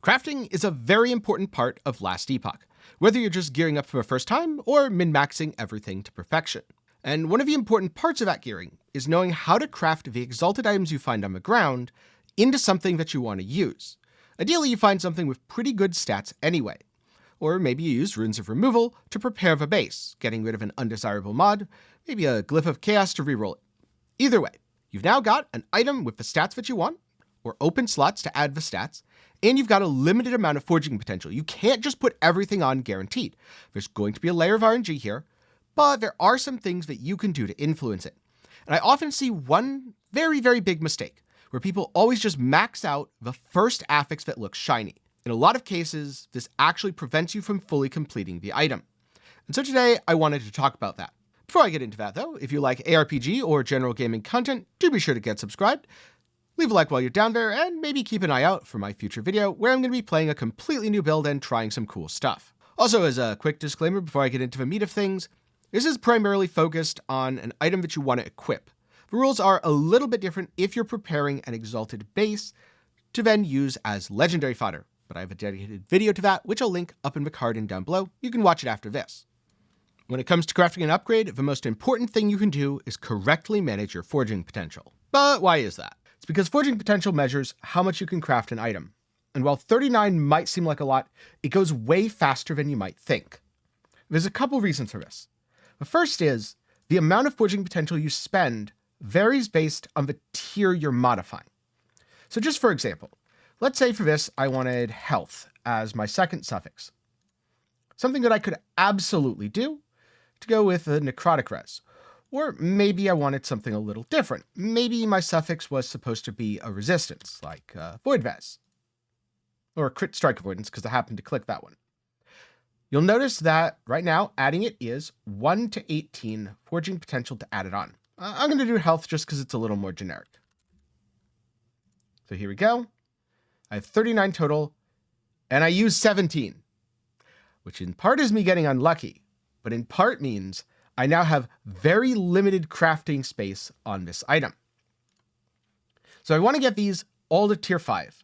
Crafting is a very important part of Last Epoch, whether you're just gearing up for the first time or min-maxing everything to perfection. And one of the important parts of that gearing is knowing how to craft the exalted items you find on the ground into something that you want to use. Ideally, you find something with pretty good stats anyway. Or maybe you use runes of removal to prepare the base, getting rid of an undesirable mod, maybe a glyph of chaos to reroll it. Either way, you've now got an item with the stats that you want, or open slots to add the stats, and you've got a limited amount of forging potential. You can't just put everything on guaranteed. There's going to be a layer of RNG here, but there are some things that you can do to influence it. And I often see one very, very big mistake, where people always just max out the first affix that looks shiny. In a lot of cases, this actually prevents you from fully completing the item. And so today, I wanted to talk about that. Before I get into that though, if you like ARPG or general gaming content, do be sure to get subscribed. Leave a like while you're down there, and maybe keep an eye out for my future video where I'm going to be playing a completely new build and trying some cool stuff. Also, as a quick disclaimer before I get into the meat of things, this is primarily focused on an item that you want to equip. The rules are a little bit different if you're preparing an exalted base to then use as legendary fodder, but I have a dedicated video to that, which I'll link up in the card and down below. You can watch it after this. When it comes to crafting an upgrade, the most important thing you can do is correctly manage your forging potential. But why is that? It's because forging potential measures how much you can craft an item. And while 39 might seem like a lot, it goes way faster than you might think. There's a couple reasons for this. The first is the amount of forging potential you spend varies based on the tier you're modifying. So just for example, let's say for this, I wanted health as my second suffix. Something that I could absolutely do to go with a necrotic res. Or maybe I wanted something a little different. Maybe my suffix was supposed to be a resistance, like void ves. Or a crit strike avoidance, because I happened to click that one. You'll notice that right now, adding it is 1 to 18 forging potential to add it on. I'm going to do health just because it's a little more generic. So here we go. I have 39 total, and I use 17. Which in part is me getting unlucky, but in part means I now have very limited crafting space on this item. So I want to get these all to tier 5.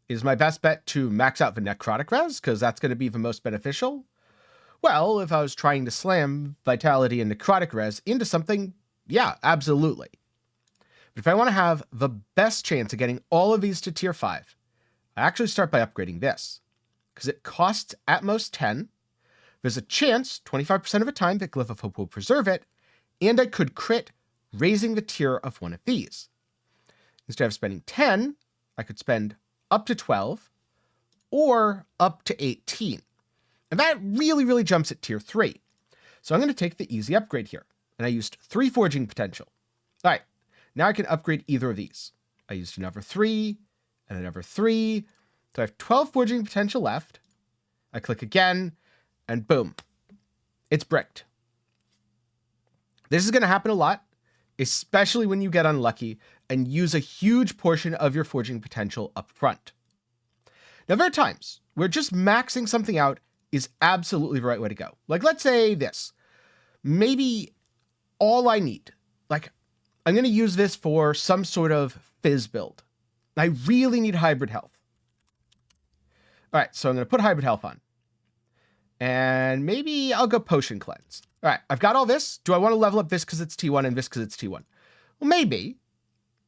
Is my best bet to max out the necrotic res, because that's going to be the most beneficial? Well, if I was trying to slam vitality and necrotic res into something, yeah, absolutely. But if I want to have the best chance of getting all of these to tier 5, I actually start by upgrading this, because it costs at most 10. There's a chance, 25% of the time, that Glyph of Hope will preserve it, and I could crit, raising the tier of one of these. Instead of spending 10, I could spend up to 12, or up to 18. And that really, really jumps at tier 3. So I'm going to take the easy upgrade here, and I used 3 forging potential. All right, now I can upgrade either of these. I used another 3, and another 3, so I have 12 forging potential left. I click again, and boom, it's bricked. This is going to happen a lot, especially when you get unlucky and use a huge portion of your forging potential up front. Now, there are times where just maxing something out is absolutely the right way to go. Like, let's say this. Maybe all I need, like, I'm going to use this for some sort of fizz build. I really need hybrid health. All right, so I'm going to put hybrid health on. And maybe I'll go potion cleanse. All right, I've got all this. Do I want to level up this because it's T1 and this because it's T1? Well, maybe.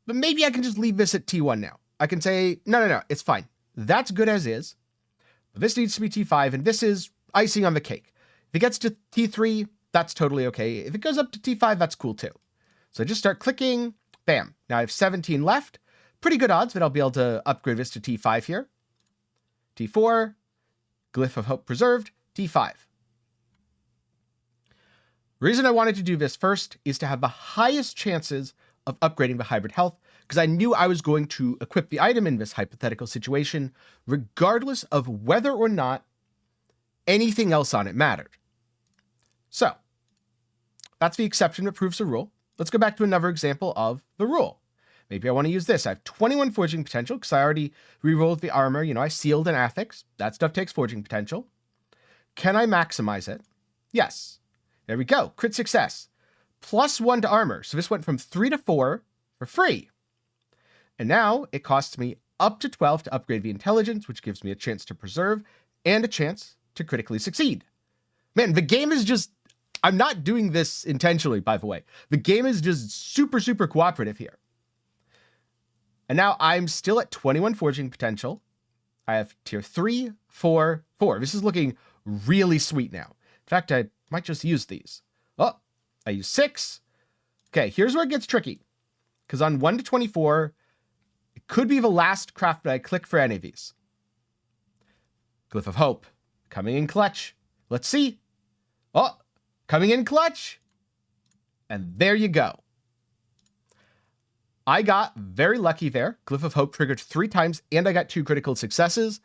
But maybe I can just leave this at T1 now. I can say, no, it's fine. That's good as is. This needs to be T5, and this is icing on the cake. If it gets to T3, that's totally okay. If it goes up to T5, that's cool too. So I just start clicking. Bam. Now I have 17 left. Pretty good odds that I'll be able to upgrade this to T5 here. T4. Glyph of Hope preserved. T5. The reason I wanted to do this first is to have the highest chances of upgrading the hybrid health, because I knew I was going to equip the item in this hypothetical situation, regardless of whether or not anything else on it mattered. So, that's the exception that proves the rule. Let's go back to another example of the rule. Maybe I want to use this. I have 21 forging potential, because I already rerolled the armor. I sealed an affix. That stuff takes forging potential. Can I maximize it? Yes. There we go. Crit success. +1 to armor. So this went from 3 to 4 for free. And now it costs me up to 12 to upgrade the intelligence, which gives me a chance to preserve and a chance to critically succeed. Man, the game is just, I'm not doing this intentionally, by the way. The game is just super, super cooperative here. And now I'm still at 21 forging potential. I have tier 3, 4, 4. This is looking really sweet now. In fact, I might just use these. Oh, I use 6. Okay, here's where it gets tricky. Because on 1 to 24, it could be the last craft that I click for any of these. Glyph of Hope, coming in clutch. Let's see. Oh, coming in clutch. And there you go. I got very lucky there. Glyph of Hope triggered 3 times, and I got 2 critical successes.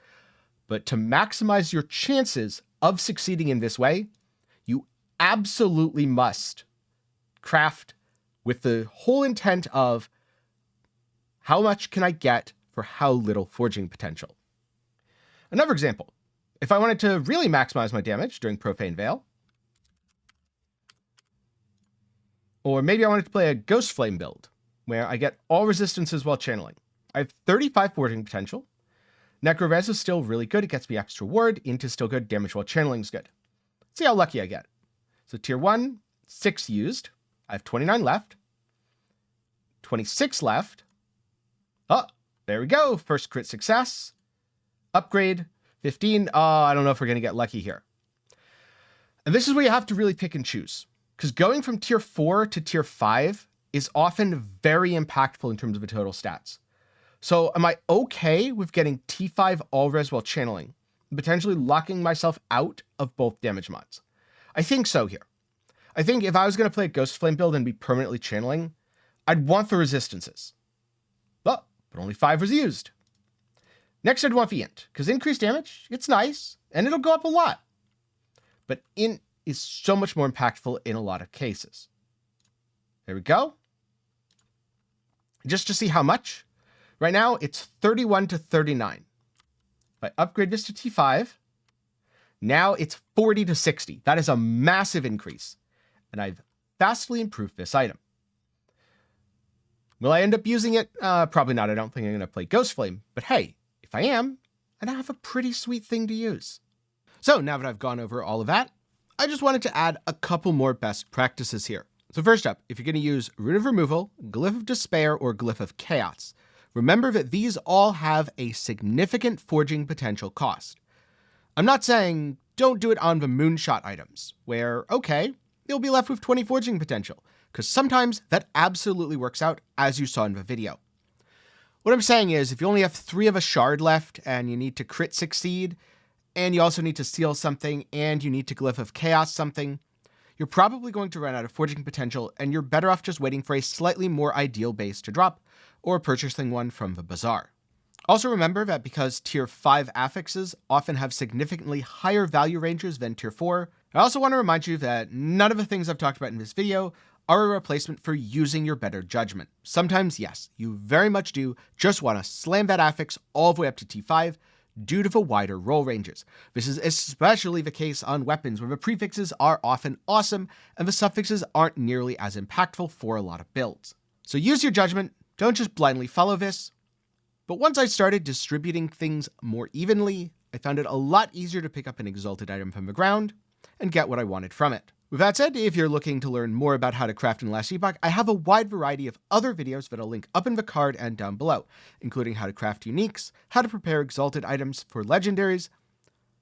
But to maximize your chances of succeeding in this way, you absolutely must craft with the whole intent of how much can I get for how little forging potential. Another example, if I wanted to really maximize my damage during Profane Veil, or maybe I wanted to play a Ghost Flame build, where I get all resistances while channeling. I have 35 forging potential. Necro-Res is still really good. It gets me extra ward. Int is still good. Damage while channeling is good. Let's see how lucky I get. So tier 1, 6 used. I have 29 left. 26 left. Oh, there we go. First crit success. Upgrade. 15. Oh, I don't know if we're going to get lucky here. And this is where you have to really pick and choose. Because going from tier 4 to tier 5 is often very impactful in terms of the total stats. So am I okay with getting T5 all res while channeling, potentially locking myself out of both damage mods? I think so here. I think if I was going to play a Ghost Flame build and be permanently channeling, I'd want the resistances. But only 5 was used. Next, I'd want the Int, because increased damage, it's nice, and it'll go up a lot. But Int is so much more impactful in a lot of cases. There we go. Just to see how much. Right now, it's 31 to 39. If I upgrade this to T5, now it's 40 to 60. That is a massive increase. And I've vastly improved this item. Will I end up using it? Probably not. I don't think I'm going to play Ghost Flame. But hey, if I am, I now have a pretty sweet thing to use. So now that I've gone over all of that, I just wanted to add a couple more best practices here. So first up, if you're going to use Rune of Removal, Glyph of Despair, or Glyph of Chaos, remember that these all have a significant forging potential cost. I'm not saying don't do it on the Moonshot items, where, okay, you'll be left with 20 forging potential, because sometimes that absolutely works out, as you saw in the video. What I'm saying is, if you only have 3 of a shard left, and you need to crit succeed, and you also need to seal something, and you need to Glyph of Chaos something, you're probably going to run out of forging potential, and you're better off just waiting for a slightly more ideal base to drop, or purchasing one from the bazaar. Also remember that because tier 5 affixes often have significantly higher value ranges than tier 4, I also want to remind you that none of the things I've talked about in this video are a replacement for using your better judgment. Sometimes, yes, you very much do just want to slam that affix all the way up to T5, due to the wider roll ranges. This is especially the case on weapons where the prefixes are often awesome and the suffixes aren't nearly as impactful for a lot of builds. So use your judgment, don't just blindly follow this. But once I started distributing things more evenly, I found it a lot easier to pick up an Exalted item from the ground and get what I wanted from it. With that said, if you're looking to learn more about how to craft in Last Epoch, I have a wide variety of other videos that I'll link up in the card and down below, including how to craft uniques, how to prepare Exalted items for legendaries,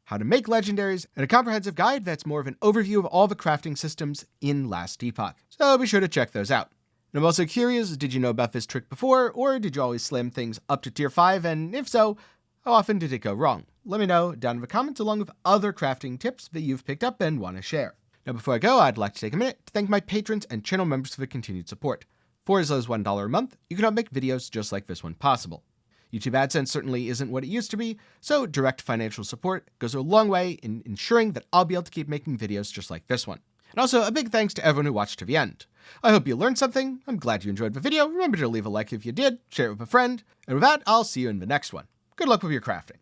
how to make legendaries, and a comprehensive guide that's more of an overview of all the crafting systems in Last Epoch. So be sure to check those out. And I'm also curious, did you know about this trick before, or did you always slam things up to tier 5, and if so, how often did it go wrong? Let me know down in the comments along with other crafting tips that you've picked up and want to share. Now before I go, I'd like to take a minute to thank my patrons and channel members for the continued support. For as low as $1 a month, you can help make videos just like this one possible. YouTube AdSense certainly isn't what it used to be, so direct financial support goes a long way in ensuring that I'll be able to keep making videos just like this one. And also a big thanks to everyone who watched to the end. I hope you learned something, I'm glad you enjoyed the video, remember to leave a like if you did, share it with a friend, and with that, I'll see you in the next one. Good luck with your crafting.